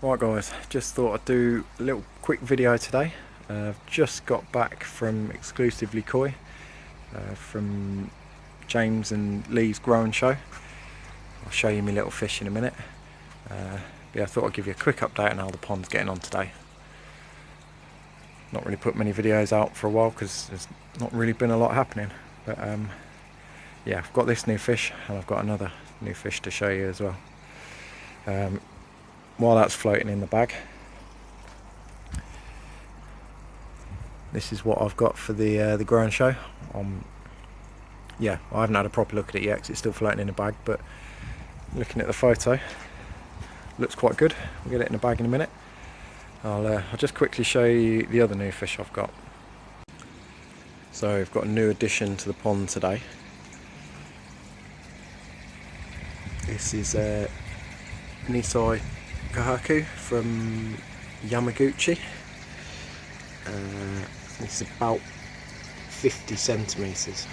Right guys, just thought I'd do a little quick video today. I've just got back from Exclusively Koi, from James and Lee's Grow and Show. I'll show you my little fish in a minute. Yeah, I thought I'd give you a quick update on how the pond's getting on today. Not really put many videos out for a while because there's not really been a lot happening. But yeah, I've got this new fish and I've got another new fish to show you as well. While that's floating in the bag, this is what I've got for the Grow and Show. Yeah, I haven't had a proper look at it yet because it's still floating in the bag, but looking at the photo, looks quite good. We'll get it in the bag in a minute. I'll just quickly show you the other new fish I've got. So I've got a new addition to the pond today. This is Nisei Kahaku from Yamaguchi. It's about 50 centimetres.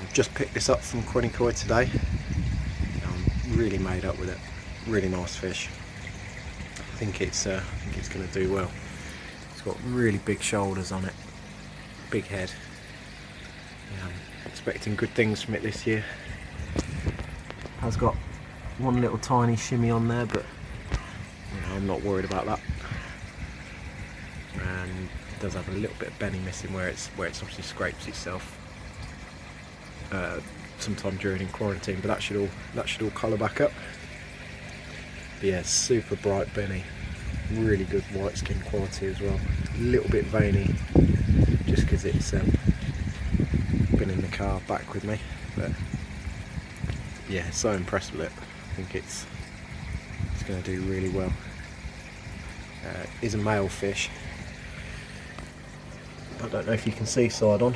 I've just picked this up from Quenicoi today. I'm really made up with it. Really nice fish. I think it's going to do well. It's got really big shoulders on it, big head. I'm expecting good things from it this year. Has got one little tiny shimmy on there, but I'm not worried about that. And it does have a little bit of benny missing where it's obviously scrapes itself sometime during quarantine, but that should all colour back up. But yeah, super bright benny, really good white skin quality as well. A little bit veiny just because it's been in the car back with me, but yeah, so impressed with it. I think it's going to do really well. Is a male fish. I don't know if you can see side on,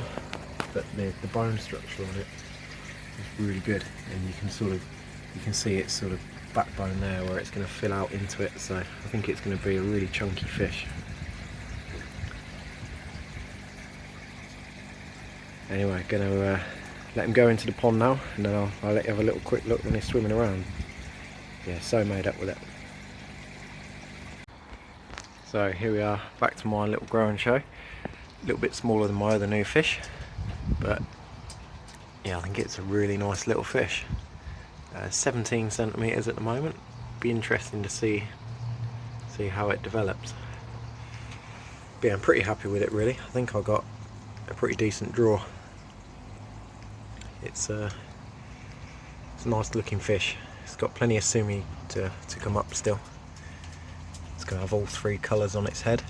but the bone structure on it is really good, and you can see its sort of backbone there where it's going to fill out into it. So I think it's going to be a really chunky fish. Anyway, going to let him go into the pond now, and then I'll let you have a little quick look when he's swimming around. Yeah, so made up with it. So here we are, back to my little Grow and Show. A little bit smaller than my other new fish, but yeah, I think it's a really nice little fish. 17 centimetres at the moment. Be interesting to see how it develops. But yeah, I'm pretty happy with it really. I think I got a pretty decent draw. It's a nice looking fish. It's got plenty of sumi to come up still. It's going to have all three colours on its head.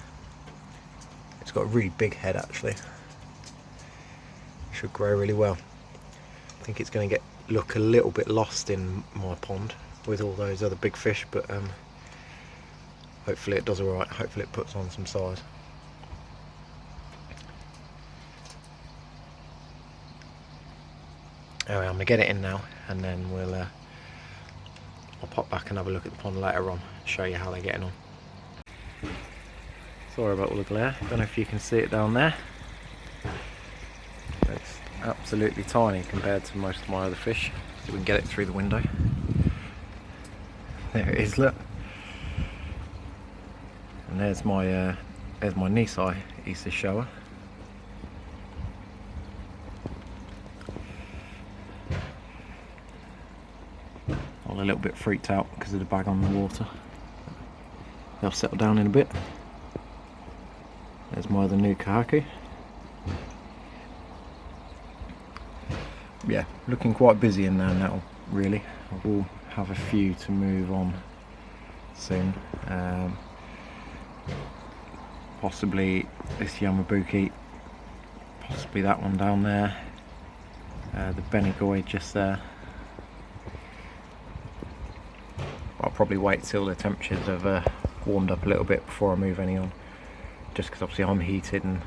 It's got a really big head actually. Should grow really well. I think it's going to look a little bit lost in my pond with all those other big fish, but hopefully it does alright. Hopefully it puts on some size. Anyway, I'm going to get it in now, and then I'll pop back and have a look at the pond later on, show you how they're getting on. Sorry about all the glare, don't know if you can see it down there. It's absolutely tiny compared to most of my other fish. See if we can get it through the window. There it is, look. And there's my Nisei Issa Showa. I'm a little bit freaked out because of the bag on the water. They'll settle down in a bit. There's my other new Kahaku. Yeah, looking quite busy in there now, really. I will have a few to move on soon. Possibly this Yamabuki, possibly that one down there, the Benigoi just there. I'll probably wait till the temperatures have warmed up a little bit before I move any on, just because obviously I'm heated and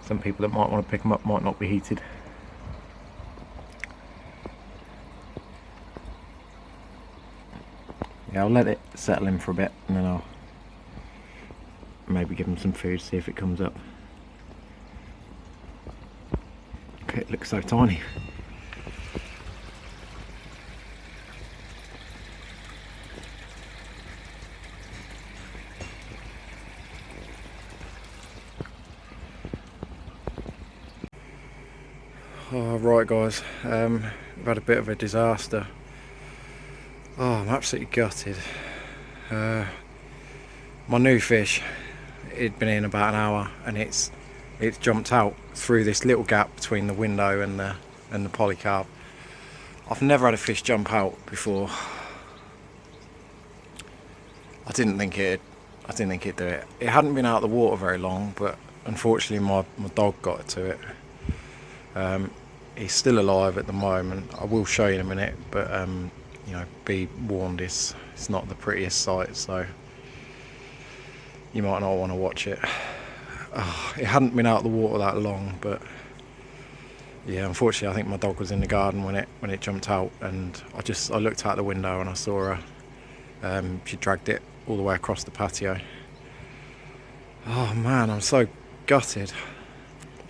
some people that might want to pick them up might not be heated. Yeah, I'll let it settle in for a bit and then I'll maybe give them some food, see if it comes up. Okay, it looks so tiny. Oh, right guys, we've had a bit of a disaster. Oh, I'm absolutely gutted. My new fish, it'd been in about an hour, and it's jumped out through this little gap between the window and the polycarp. I've never had a fish jump out before. I didn't think it'd do it. It hadn't been out of the water very long, but unfortunately my dog got to it. He's still alive at the moment. I will show you in a minute, but you know, be warned, it's not the prettiest sight, so you might not want to watch it. Oh, it hadn't been out of the water that long, but yeah, unfortunately I think my dog was in the garden when it jumped out, and I looked out the window and I saw her. She dragged it all the way across the patio. Oh man, I'm so gutted.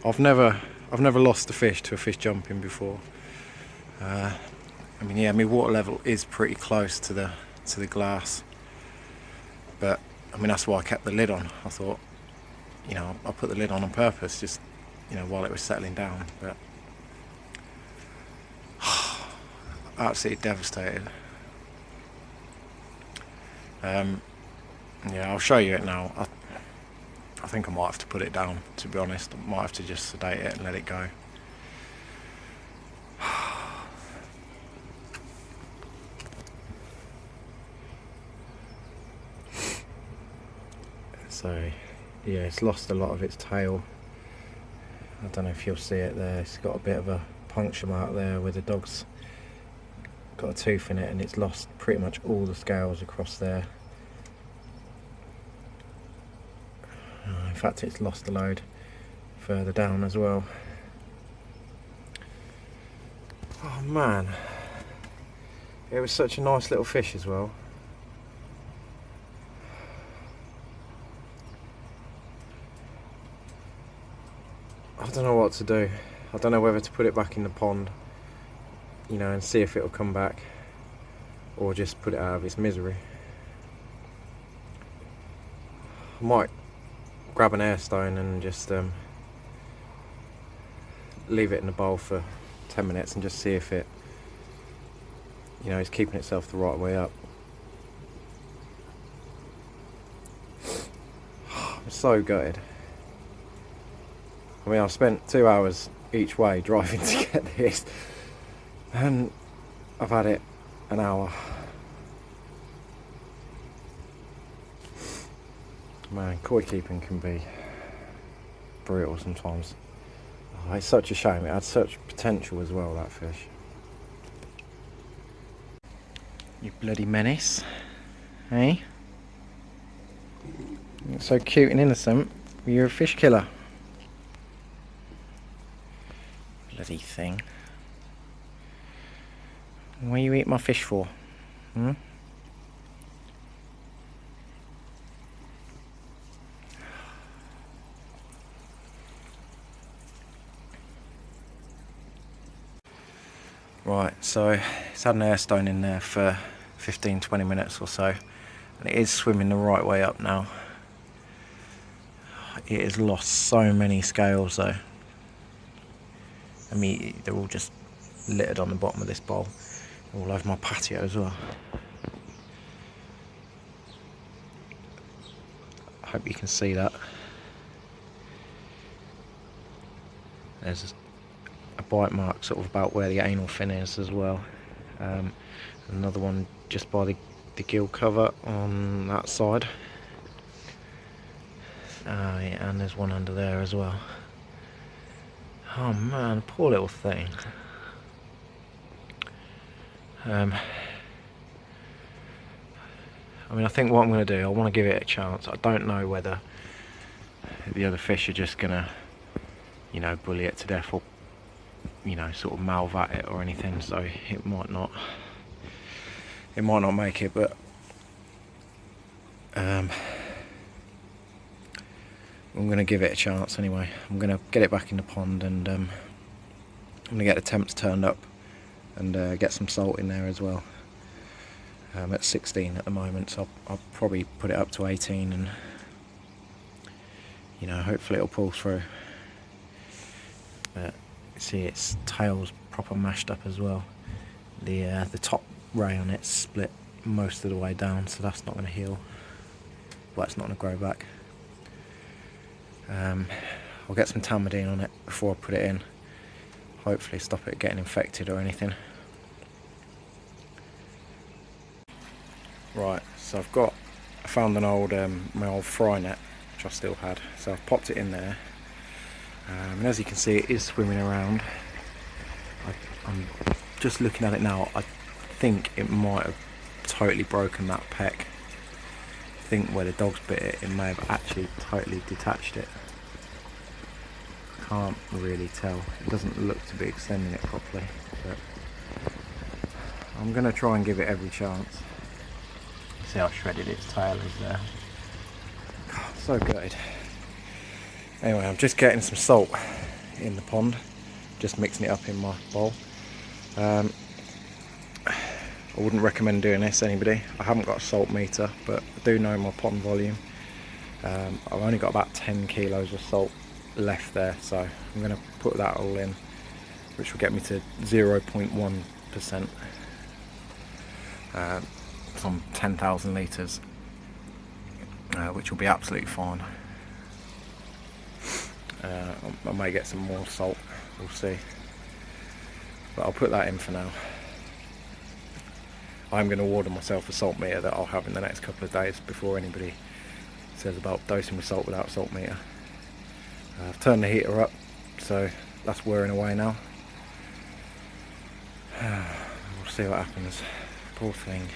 I've never lost a fish to a fish jumping before. I mean, yeah, my water level is pretty close to the glass, but I mean, that's why I kept the lid on. I thought, you know, I put the lid on purpose, just, you know, while it was settling down. But absolutely devastated. Yeah, I'll show you it now. I think I might have to put it down, to be honest. I might have to just sedate it and let it go. So, yeah, it's lost a lot of its tail. I don't know if you'll see it there. It's got a bit of a puncture mark there where the dog's got a tooth in it, and it's lost pretty much all the scales across there. In fact, it's lost a load further down as well. Oh man, it was such a nice little fish as well. I don't know what to do. I don't know whether to put it back in the pond, you know, and see if it'll come back, or just put it out of its misery. I might grab an air stone and just leave it in the bowl for 10 minutes and just see if it, you know, is keeping itself the right way up. I'm so gutted. I mean, I've spent 2 hours each way driving to get this, and I've had it an hour. Man, koi keeping can be brutal sometimes. Oh, it's such a shame. It had such potential as well, that fish. You bloody menace, eh? You're so cute and innocent, but you're a fish killer. Bloody thing. What do you eat my fish for? Hmm? Right, so it's had an air stone in there for 15-20 minutes or so, and it is swimming the right way up now. It has lost so many scales though. I mean, they're all just littered on the bottom of this bowl, all over my patio as well. I hope you can see that. There's a bite mark sort of about where the anal fin is as well. Another one just by the gill cover on that side. Yeah, and there's one under there as well. Oh man, poor little thing. I mean, I think what I'm going to do, I want to give it a chance. I don't know whether the other fish are just going to, you know, bully it to death, or, you know, sort of mouth at it or anything, so it might not make it, but I'm going to give it a chance anyway. I'm going to get it back in the pond, and I'm going to get the temps turned up and get some salt in there as well. At 16 at the moment, so I'll probably put it up to 18, and, you know, hopefully it'll pull through. But See, its tail's proper mashed up as well. The top ray on it's split most of the way down, so that's not going to heal. Well, it's not going to grow back. I'll get some Tamidine on it before I put it in. Hopefully stop it getting infected or anything. Right, so I found an old my old fry net, which I still had, so I've popped it in there. And as you can see, it is swimming around. I'm just looking at it now. I think it might have totally broken that pec. I think where the dogs bit it, it may have actually totally detached it. Can't really tell. It doesn't look to be extending it properly, but I'm going to try and give it every chance. See how shredded its tail is there. So good. Anyway, I'm just getting some salt in the pond, just mixing it up in my bowl. I wouldn't recommend doing this anybody. I haven't got a salt meter, but I do know my pond volume. I've only got about 10 kilos of salt left there, so I'm going to put that all in, which will get me to 0.1% from 10,000 litres, which will be absolutely fine. I may get some more salt, we'll see, but I'll put that in for now. I'm going to order myself a salt meter that I'll have in the next couple of days before anybody says about dosing with salt without salt meter. I've turned the heater up, so that's whirring away now. We'll see what happens. Poor thing.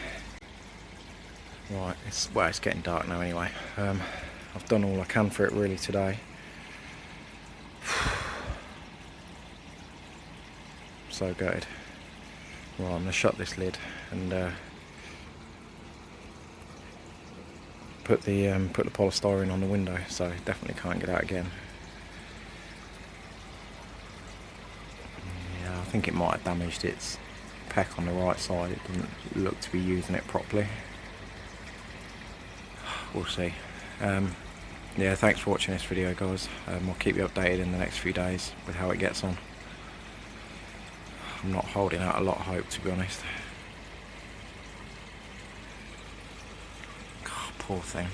Right, it's getting dark now anyway. I've done all I can for it really today. So gutted. Right, I'm going to shut this lid and put the polystyrene on the window, so it definitely can't get out again. Yeah, I think it might have damaged its pec on the right side. It doesn't look to be using it properly. We'll see. Yeah, thanks for watching this video, guys. I'll keep you updated in the next few days with how it gets on. I'm not holding out a lot of hope, to be honest. God, poor thing.